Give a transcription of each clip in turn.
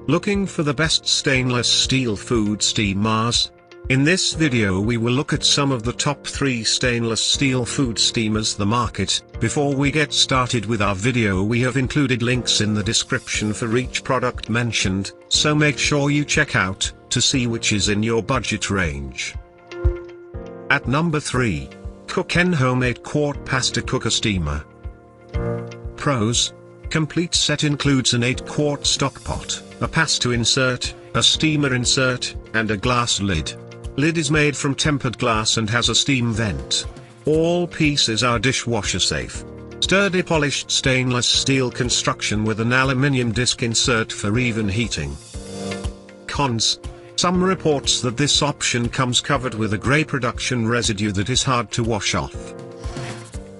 Looking for the best stainless steel food steamers? In this video we will look at some of the top 3 stainless steel food steamers the market. Before we get started with our video, we have included links in the description for each product mentioned, so make sure you check out to see which is in your budget range. At number 3. TOPOKO Home 8-quart Pasta Cooker Steamer. Pros: complete set includes an 8-quart stock pot, a pasta insert, a steamer insert, and a glass lid. Lid is made from tempered glass and has a steam vent. All pieces are dishwasher safe. Sturdy polished stainless steel construction with an aluminium disc insert for even heating. Cons: some reports that this option comes covered with a grey production residue that is hard to wash off.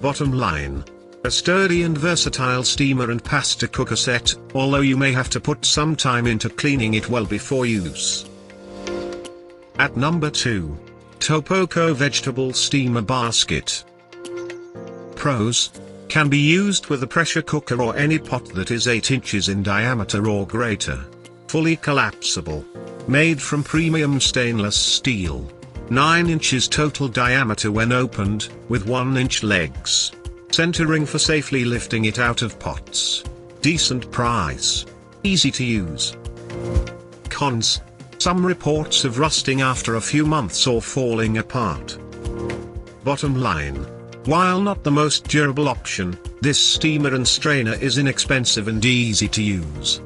Bottom line: a sturdy and versatile steamer and pasta cooker set, although you may have to put some time into cleaning it well before use. At number 2. TOPOKO Vegetable Steamer Basket. Pros: can be used with a pressure cooker or any pot that is 8 inches in diameter or greater. Fully collapsible. Made from premium stainless steel. 9 inches total diameter when opened, with 1-inch legs. Centering for safely lifting it out of pots. Decent price. Easy to use. Cons: some reports of rusting after a few months or falling apart. Bottom line: while not the most durable option, this steamer and strainer is inexpensive and easy to use.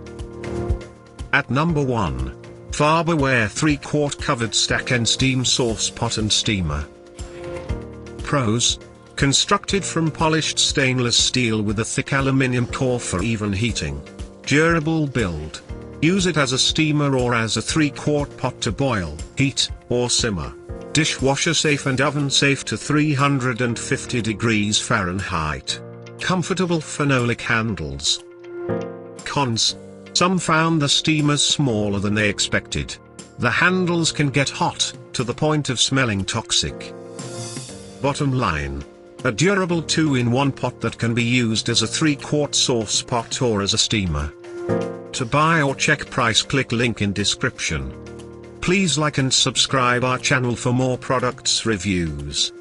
At number 1. Farberware 3-quart covered stack and steam sauce pot and steamer. Pros: constructed from polished stainless steel with a thick aluminium core for even heating. Durable build. Use it as a steamer or as a 3-quart pot to boil, heat, or simmer. Dishwasher safe and oven safe to 350 degrees Fahrenheit. Comfortable phenolic handles. Cons: some found the steamers smaller than they expected. The handles can get hot, to the point of smelling toxic. Bottom line: a durable 2-in-1 pot that can be used as a 3-quart sauce pot or as a steamer. To buy or check price, click link in description. Please like and subscribe our channel for more products reviews.